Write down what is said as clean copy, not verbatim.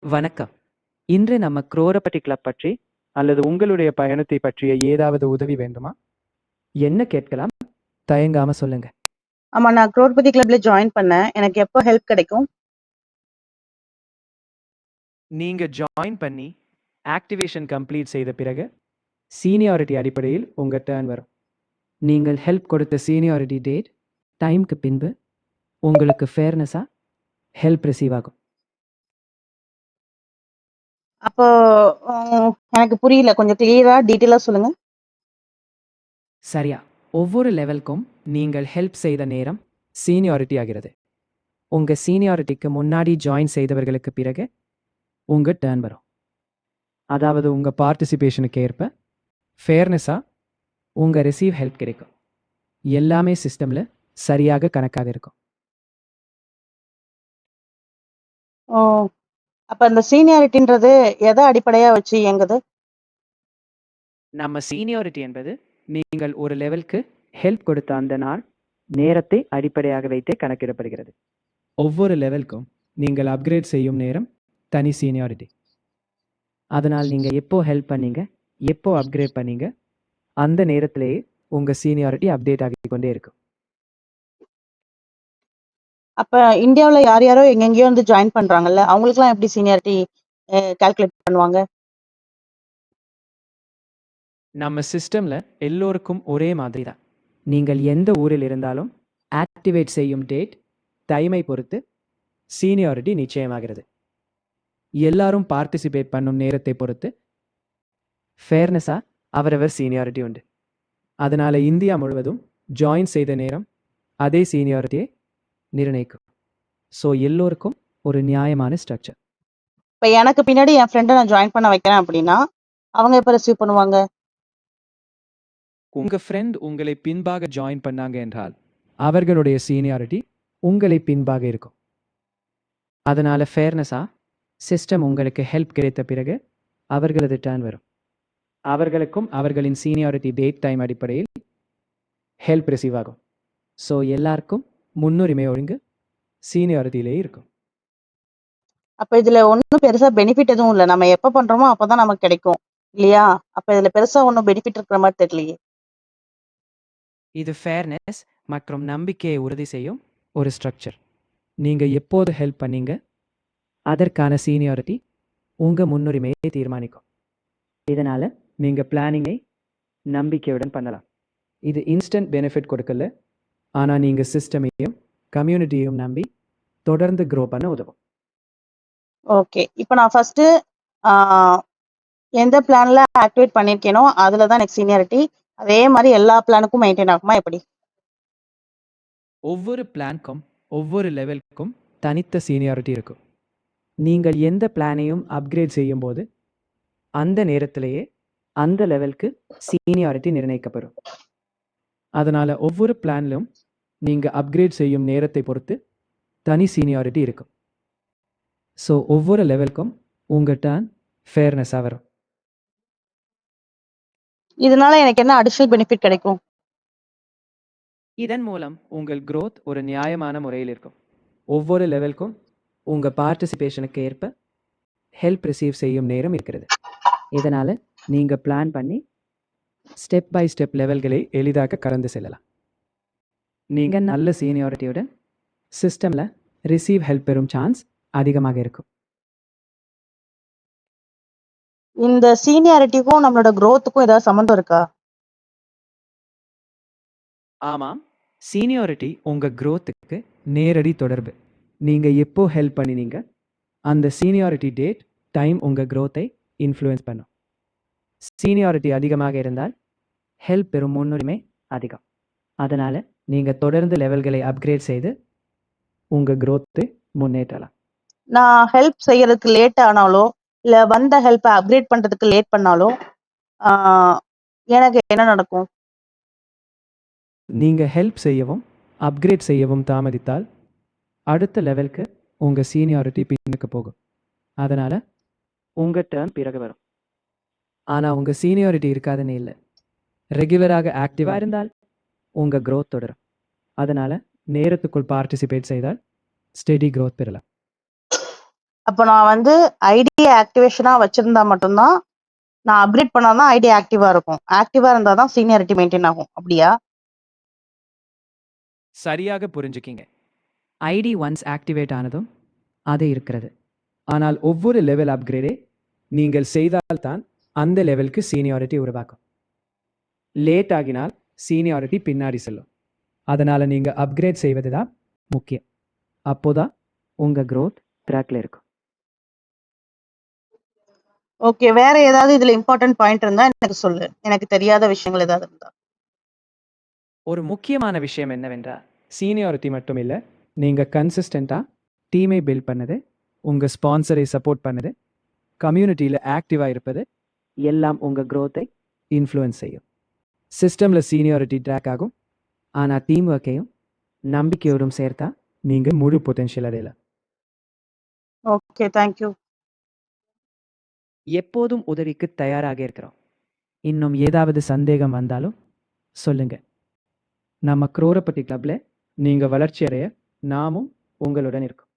வணக்கம். இன்று நம்ம குரோரப்பட்டி கிளப் பற்றி அல்லது உங்களுடைய பயணத்தை பற்றிய ஏதாவது உதவி வேண்டுமா? என்ன கேட்கலாம்? தயங்காம சொல்லுங்க. ஆமா. நான் குரோர்பதி கிளப்ல ஜாயின் பண்ணேன். எனக்கு எப்போ ஹெல்ப் கிடைக்கும்? நீங்க ஜாயின் பண்ணி ஆக்டிவேஷன் கம்ப்ளீட் செய்த பிறகு சீனியாரிட்டி அடிப்படையில் உங்க டர்ன் வரும். நீங்கள் ஹெல்ப் கொடுத்த சீனியாரிட்டி டேட் டைம்க்கு பின்பு உங்களுக்கு ஃபேர்னஸா ஹெல்ப் ரிசீவ் ஆகும். அப்போ எனக்கு புரியல. கொஞ்சம் கிளியரா டீட்டெயிலா சொல்லுங்க. சரியா. ஒவ்வொரு லெவலுக்கும் நீங்கள் ஹெல்ப் செய்த நேரம் சீனியாரிட்டி ஆகிறது. உங்க சீனியாரிட்டிக்கு முன்னாடி ஜாயின் செய்தவர்களுக்கு பிறகு உங்க டர்ன் வரும். அதாவது உங்க பார்ட்டிசிபேஷனுக்கு ஏற்ப ஃபேர்னஸா உங்க ரிசீவ் ஹெல்ப் கிடைக்கும். எல்லாமே சிஸ்டம்ல சரியாக கணக்காக இருக்கும். ஓ! அப்ப அந்த சீனியாரிட்டின்றது எத அடிப்படையா வச்சு இயங்குது? நம்ம சீனியாரிட்டி என்பது நீங்கள் ஒரு லெவலுக்கு ஹெல்ப் கொடுத்த அந்த நாள் நேரத்தை அடிப்படையாக வைத்தே கணக்கிடப்படுகிறது. ஒவ்வொரு லெவலுக்கும் நீங்கள் அப்கிரேட் செய்யும் நேரம் தனி சீனியாரிட்டி. அதனால் நீங்க எப்போ ஹெல்ப் பண்ணீங்க, எப்போ அப்கிரேட் பண்ணீங்க, அந்த நேரத்திலேயே உங்க சீனியாரிட்டி அப்டேட் ஆகிக் கொண்டே இருக்கும். அப்ப இந்தியாவுல யார் யாரோ எங்கெங்கேயோ வந்து ஜாயின் பண்றாங்கல்ல, அவங்களுக்கெல்லாம் எப்படி சீனியாரிட்டி கால்குலேட் பண்ணுவாங்க? நம்ம சிஸ்டம்ல எல்லோருக்கும் ஒரே மாதிரி தான். நீங்கள் எந்த ஊரில் இருந்தாலும் ஆக்டிவேட் செய்யும் டேட் டைமை பொறுத்து சீனியாரிட்டி நிச்சயமாகிறது. எல்லாரும் பார்ட்டிசிபேட் பண்ணும் நேரத்தை பொறுத்து ஃபேர்னஸா அவரவர் சீனியாரிட்டி உண்டு. அதனால இந்தியா முழுவதும் ஜாயின் செய்த நேரம் அதே சீனியாரிட்டியை நிர்ணயிக்கும். ஸோ எல்லோருக்கும் ஒரு நியாயமான ஸ்ட்ரக்சர். இப்ப எனக்கு பின்னாடி என் ஃப்ரெண்ட நான் ஜாயின் பண்ண வைக்கிறேன் அப்படின்னா, அவங்க எப்ப ரிசீவ் பண்ணுவாங்க? உங்க ஃப்ரெண்ட் உங்களை பின்பாக ஜாயின் பண்ணாங்க என்றால் அவர்களுடைய சீனியாரிட்டி உங்களை பின்பாக இருக்கும். அதனால ஃபேர்னஸா சிஸ்டம் உங்களுக்கு ஹெல்ப் கிடைத்த பிறகு அவர்களது டர்ன் வரும். அவர்களுக்கும் அவர்களின் சீனியாரிட்டி டேட் டைம் அடிப்படையில் ஹெல்ப் ரிசீவ் ஆகும். ஸோ எல்லாருக்கும் முன்னுரிமை ஒழுங்கு சீனியாரிட்டியிலே இருக்கும். அப்ப இதுல ஒண்ணும் பெருசா பெனிஃபிட் எதுவும் இல்ல. நம்ம எப்ப பண்றோமோ அப்பதான் நமக்கு கிடைக்கும். இல்லையா? அப்ப இதுல பெருசா ஒண்ணும் பெனிஃபிட் இருக்கிற மாரி தெரியலையே. இது ஃபேர்னஸ் மற்றும் நம்பிக்கையை உறுதி செய்யும் ஒரு ஸ்ட்ரக்சர். நீங்க எப்போது ஹெல்ப் பண்ணீங்க, அதற்கான சீனியாரிட்டி உங்க முன்னுரிமையை தீர்மானிக்கும். இதனால நீங்க பிளானிங்கை நம்பிக்கையுடன் பண்ணலாம். இது இன்ஸ்டன்ட் பெனிஃபிட் கொடுக்கல, ஆனா நீங்க சிஸ்டமையும் கம்யூனிட்டியையும் நம்பி தொடர்ந்து க்ரோ பண்ண உதவும். ஓகே. இப்ப நான் ஃபர்ஸ்ட்டு ஆ எந்த பிளான்ல ஆக்டிவேட் பண்ணியிருக்கேனோ, அதுல தான் எனக்கு சீனியாரிட்டி. அதே மாரி எல்லா பிளானுக்கும் மெயின்டெயின் ஆகுமா எப்படி? ஒவ்வொரு பிளான்க்கும் ஒவ்வொரு லெவலுக்கும் தனித்த சீனியாரிட்டி இருக்கும். நீங்கள் எந்த பிளானையும் அப்கிரேட் செய்யும்போது அந்த நேரத்திலேயே அந்த லெவலுக்கு சீனியாரிட்டி நிர்ணயிக்கப்படும். அதனால ஒவ்வொரு பிளான்லும் நீங்க அப்கிரேட் செய்யும் நேரத்தை பொறுத்து தனி சீனியாரிட்டி இருக்கும். ஸோ ஒவ்வொரு லெவலுக்கும் உங்க டர்ன் ஃபேர்னஸாக வரும். இதனால எனக்கு என்ன அடிஷனல் பெனிஃபிட் கிடைக்கும்? இதன் மூலம் உங்கள் growth ஒரு நியாயமான முறையில் இருக்கும். ஒவ்வொரு லெவலுக்கும் உங்க பார்ட்டிசிபேஷனுக்கு ஏற்ப ஹெல்ப் ரிசீவ் செய்யும் நேரம் இருக்கிறது. இதனால நீங்க பிளான் பண்ணி ஸ்டெப் பை ஸ்டெப் லெவல்களை எளிதாக கடந்து செல்லலாம். நீங்க நல்ல சீனியாரிட்டியுடன் சிஸ்டம்ல ரிசீவ் ஹெல்ப் பெறும் சான்ஸ் அதிகமாக இருக்கும். இந்த சீனியாரிட்டிக்கும் நம்மளோட குரோத்துக்கும் ஏதாவது சம்மந்தம் இருக்கா? ஆமாம், சீனியாரிட்டி உங்க growthக்கு நேரடி தொடர்பு. நீங்க எப்போ ஹெல்ப் பண்ணினீங்க, அந்த சீனியாரிட்டி டேட் டைம் உங்க growth-ஐ இன்ஃப்ளூயன்ஸ் பண்ணும். சீனியாரிட்டி அதிகமாக இருந்தால் ஹெல்ப் பெறும் முன்னுரிமை அதிகம். அதனால நீங்க தொடர்ந்து லெவல்களை அப்கிரேட் செய்து உங்க growth-ஐ முன்னேற்றலாம். நான் ஹெல்ப் செய்யறதுக்கு லேட் ஆனாலோ, இல்ல வந்த ஹெல்ப்ப அப்கிரேட் பண்றதுக்கு லேட் பண்ணாலோ, ஆ எனக்கு என்ன நடக்கும்? நீங்க ஹெல்ப் செய்யவும் அப்கிரேட் செய்யவும் தாமதித்தால் அடுத்த லெவலுக்கு உங்க சீனியாரிட்டி பின்னுக்கு போகும். அதனால உங்க டர்ன் பிறகு வரும். ஆனா உங்க சீனியாரிட்டி இருக்காதுன்னு இல்லை. ரெகுலராக ஆக்டிவா இருந்தால் உங்க growth தொடரும். அதனால நேரத்துக்குள் பார்ட்டிசிபேட் செய்தால் ஸ்டெடி growth பெறலாம். அப்போ நான் வந்து ஐடி ஆக்டிவேஷனா வச்சிருந்தா மட்டும்தான் நான் அப்கிரேட் பண்ணாதான் ஐடி ஆக்டிவா இருக்கும். ஆக்டிவா இருந்தா தான் சீனியாரிட்டி மெயின்டைன் ஆகும். அப்படியா? சரியாக புரிஞ்சுக்கிங்க. ஐடி ஒன்ஸ் ஆக்டிவேட் ஆனதும் அது இருக்கிறது. ஆனால் ஒவ்வொரு லெவல் அப்கிரேடே நீங்கள் செய்தால்தான் அந்த லெவலுக்கு சீனியாரிட்டி உருவாக்கும். லேட் ஆகினால் சீனியாரிட்டி பின்னாடி செல்லும். அதனால நீங்க அப்கிரேட் செய்வது தான் முக்கியம். அப்போதான் உங்க growth ட்ராக்ல இருக்கும். ஓகே. வேற ஏதாவது இதுல இம்பார்ட்டன்ட் பாயிண்ட் இருந்தா எனக்கு சொல்லு. எனக்கு தெரியாத விஷயங்கள் ஏதாவது இருந்தா. ஒரு முக்கியமான விஷயம் என்னவென்றால் சீனியாரிட்டி மட்டும் இல்லை, நீங்க கன்சிஸ்டண்ட்டாக டீமை பில்ட் பண்ணது, உங்க ஸ்பான்சரை சப்போர்ட் பண்ணது, கம்யூனிட்டியில் ஆக்டிவாக இருப்பது எல்லாம் உங்க growth-ஐ இன்ஃப்ளூயன்ஸ் செய்யும். சிஸ்டமில் சீனியாரிட்டி ட்ராக் ஆகும், ஆனால் டீம் ஒர்க்கையும் நம்பிக்கையோடும் சேர்த்தா நீங்கள் முழு பொட்டென்ஷியல் அடையலாம். Okay, thank you. எப்போதும் உதவிக்கு தயாராக இருக்கிறோம். இன்னும் ஏதாவது சந்தேகம் வந்தாலும் சொல்லுங்க. நம்ம குரோரப்பட்டி கிளப்ல நீங்க வளர்ச்சி அடைய நாமும் உங்களுடன் இருக்கோம்.